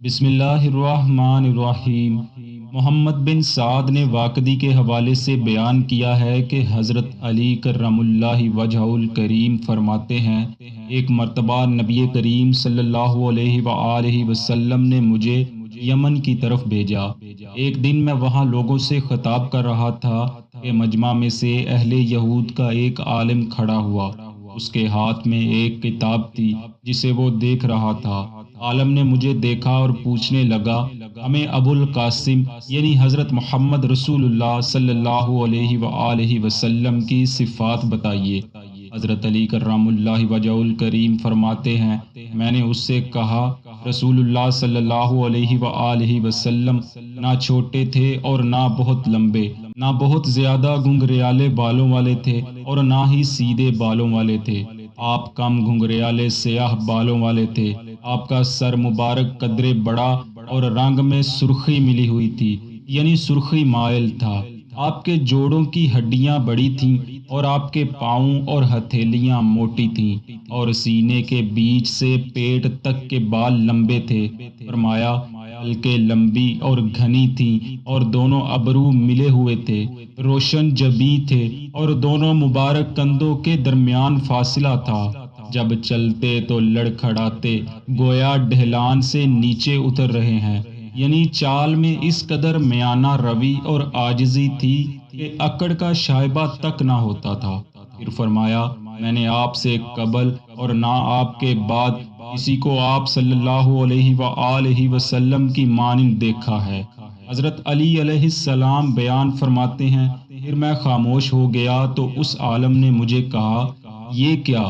بسم اللہ الرحمن الرحیم۔ محمد بن سعد نے واقدی کے حوالے سے بیان کیا ہے کہ حضرت علی کرم اللہ وجہہ الکریم فرماتے ہیں، ایک مرتبہ نبی کریم صلی اللہ علیہ وآلہ وسلم نے مجھے یمن کی طرف بھیجا۔ ایک دن میں وہاں لوگوں سے خطاب کر رہا تھا کہ مجمع میں سے اہل یہود کا ایک عالم کھڑا ہوا۔ اس کے ہاتھ میں ایک کتاب تھی جسے وہ دیکھ رہا تھا۔ عالم نے مجھے دیکھا اور پوچھنے لگا، ہمیں ابو القاسم یعنی حضرت محمد رسول اللہ صلی اللہ علیہ وآلہ وسلم کی صفات بتائیے۔ حضرت علی کرم اللہ وجہہ الکریم فرماتے ہیں، میں نے اس سے کہا، رسول اللہ صلی اللہ علیہ وآلہ وسلم نہ چھوٹے تھے اور نہ بہت لمبے، نہ بہت زیادہ گھنگریالے بالوں والے تھے اور نہ ہی سیدھے بالوں والے تھے۔ آپ کم گھنگریالے سیاہ بالوں والے تھے۔ آپ کا سر مبارک قدرے بڑا اور رنگ میں سرخی ملی ہوئی تھی، یعنی سرخی مائل تھا۔ آپ کے جوڑوں کی ہڈیاں بڑی تھیں اور آپ کے پاؤں اور ہتھیلیاں موٹی تھیں، اور سینے کے بیچ سے پیٹ تک کے بال لمبے تھے۔ فرمایا، ہلکے لمبی اور گھنی تھیں اور دونوں ابرو ملے ہوئے تھے، روشن جبیں تھے اور دونوں مبارک کندھوں کے درمیان فاصلہ تھا۔ جب چلتے تو لڑکھڑاتے گویا ڈھلان سے نیچے اتر رہے ہیں، یعنی چال میں اس قدر میانہ روی اور عاجزی تھی کہ اکڑ کا شائبہ تک نہ ہوتا تھا۔ پھر فرمایا، میں نے آپ سے قبل اور نہ آپ کے بعد کسی کو آپ صلی اللہ علیہ وآلہ وسلم کی مانند دیکھا ہے۔ حضرت علی علیہ السلام بیان فرماتے ہیں، پھر میں خاموش ہو گیا تو اس عالم نے مجھے کہا، یہ کیا؟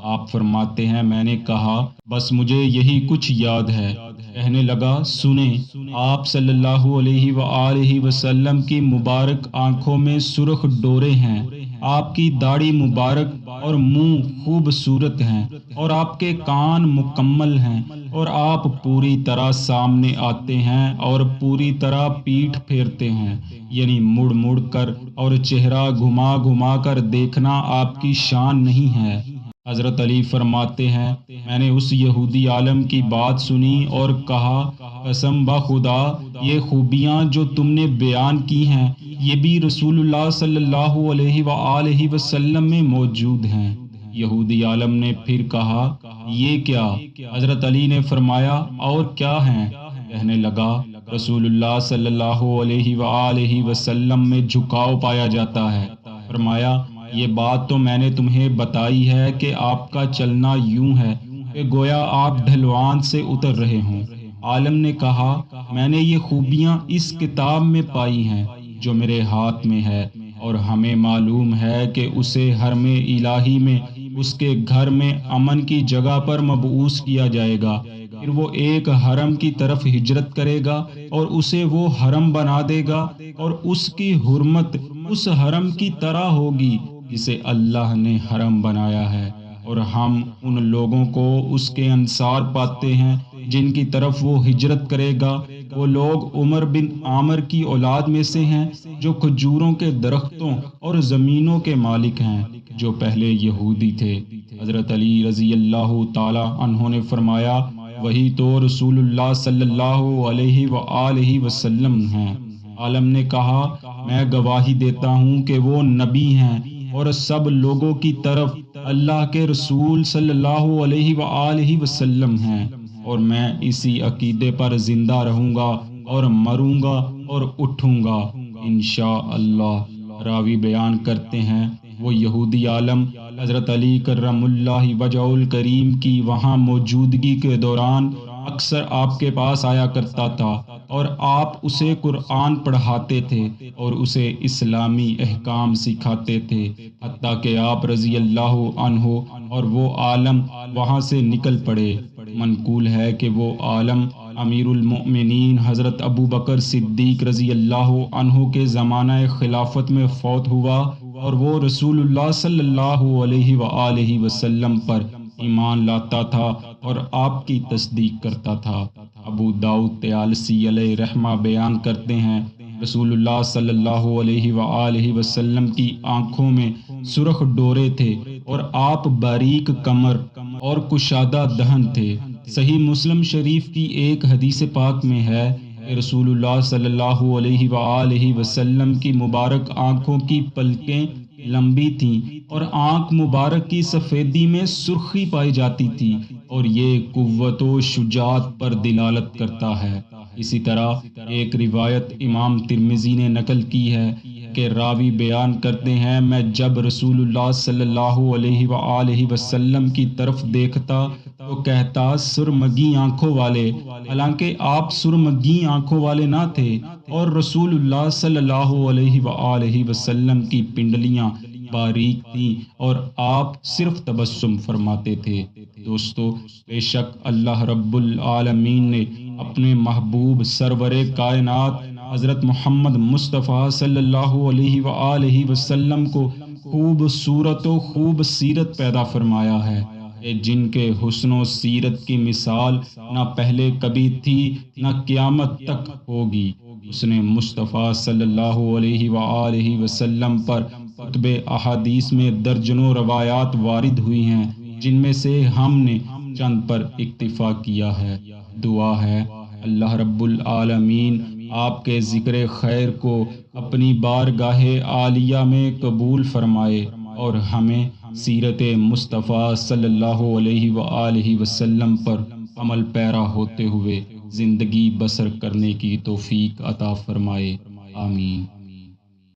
آپ فرماتے ہیں، میں نے کہا، بس مجھے یہی کچھ یاد ہے۔ کہنے لگا، سنیں، آپ صلی اللہ علیہ وآلہ وسلم کی مبارک آنکھوں میں سرخ ڈورے ہیں، آپ کی داڑھی مبارک اور منہ خوبصورت ہیں، اور آپ کے کان مکمل ہیں، اور آپ پوری طرح سامنے آتے ہیں اور پوری طرح پیٹھ پھیرتے ہیں، یعنی مڑ مڑ کر اور چہرہ گھما گھما کر دیکھنا آپ کی شان نہیں ہے۔ حضرت علی فرماتے ہیں، میں نے اس یہودی عالم کی بات سنی اور کہا، قسم بخدا، یہ خوبیاں جو تم نے بیان کی ہیں، یہ بھی رسول اللہ صلی اللہ علیہ وآلہ وسلم میں موجود ہیں۔ یہودی عالم نے پھر کہا، یہ کیا؟ حضرت علی نے فرمایا، اور کیا ہیں؟ کہنے لگا، رسول اللہ صلی اللہ علیہ وآلہ وسلم میں جھکاؤ پایا جاتا ہے۔ فرمایا، یہ بات تو میں نے تمہیں بتائی ہے کہ آپ کا چلنا یوں ہے کہ گویا آپ ڈھلوان سے اتر رہے ہوں۔ عالم نے کہا، میں نے یہ خوبیاں اس کتاب میں پائی ہیں جو میرے ہاتھ میں ہے، اور ہمیں معلوم ہے کہ اسے حرم الہی میں اس کے گھر میں امن کی جگہ پر مبعوث کیا جائے گا۔ پھر وہ ایک حرم کی طرف ہجرت کرے گا اور اسے وہ حرم بنا دے گا، اور اس کی حرمت اس حرم کی طرح ہوگی جسے اللہ نے حرم بنایا ہے، اور ہم ان لوگوں کو اس کے انصار پاتے ہیں جن کی طرف وہ ہجرت کرے گا۔ وہ لوگ عمر بن عامر کی اولاد میں سے ہیں جو کھجوروں کے درختوں اور زمینوں کے مالک ہیں، جو پہلے یہودی تھے۔ حضرت علی رضی اللہ تعالی عنہ نے فرمایا، وہی تو رسول اللہ صلی اللہ علیہ وآلہ وسلم ہیں۔ عالم نے کہا، میں گواہی دیتا ہوں کہ وہ نبی ہیں اور سب لوگوں کی طرف اللہ کے رسول صلی اللہ علیہ وآلہ وسلم ہیں، اور میں اسی عقیدے پر زندہ رہوں گا اور مروں گا اور اٹھوں گا انشاءاللہ۔ راوی بیان کرتے ہیں، وہ یہودی عالم حضرت علی کرم اللہ وجہہ الکریم کی وہاں موجودگی کے دوران اکثر آپ کے پاس آیا کرتا تھا، اور آپ اسے قرآن پڑھاتے تھے اور اسے اسلامی احکام سکھاتے تھے، حتیٰ کہ آپ رضی اللہ عنہ اور وہ عالم وہاں سے نکل پڑے۔ منقول ہے کہ وہ عالم امیر المؤمنین حضرت ابو بکر صدیق رضی اللہ عنہ کے زمانہ خلافت میں فوت ہوا، اور وہ رسول اللہ صلی اللہ علیہ وآلہ وسلم پر ایمان لاتا تھا اور آپ کی تصدیق کرتا تھا۔ ابو داؤد طیالسی علیہ رحمہ بیان کرتے ہیں، رسول اللہ صلی اللہ علیہ وآلہ وسلم کی آنکھوں میں سرخ ڈورے تھے، اور آپ باریک کمر اور کشادہ دہن تھے۔ صحیح مسلم شریف کی ایک حدیث پاک میں ہے کہ رسول اللہ صلی اللہ علیہ وآلہ وسلم کی مبارک آنکھوں کی پلکیں لمبی تھیں اور آنکھ مبارک کی سفیدی میں سرخی پائی جاتی تھی، اور یہ قوت و شجاعت پر دلالت کرتا ہے۔ اسی طرح ایک روایت امام ترمذی نے نقل کی ہے کہ راوی بیان کرتے ہیں، میں جب رسول اللہ صلی اللہ علیہ وآلہ وسلم کی طرف دیکھتا تو کہتا سرمگی آنکھوں والے، حالانکہ آپ سرمگی آنکھوں والے نہ تھے، اور رسول اللہ صلی اللہ علیہ وآلہ وسلم کی پنڈلیاں باریک تھیں اور آپ صرف تبسم فرماتے تھے۔ دوستو، بے شک اللہ رب العالمین نے اپنے محبوب سرور کائنات حضرت محمد مصطفیٰ صلی اللہ علیہ وآلہ وسلم کو خوبصورت و خوب سیرت پیدا فرمایا ہے، کہ جن کے حسن و سیرت کی مثال نہ پہلے کبھی تھی نہ قیامت تک ہوگی۔ اس نے مصطفیٰ صلی اللہ علیہ وآلہ وسلم پر کتب احادیث میں درجنوں روایات وارد ہوئی ہیں، جن میں سے ہم نے چند پر اکتفا کیا ہے۔ دعا ہے اللہ رب العالمین آپ کے ذکر خیر کو اپنی بارگاہ عالیہ میں قبول فرمائے اور ہمیں سیرت مصطفیٰ صلی اللہ علیہ وآلہ وسلم پر عمل پیرا ہوتے ہوئے زندگی بسر کرنے کی توفیق عطا فرمائے، آمین۔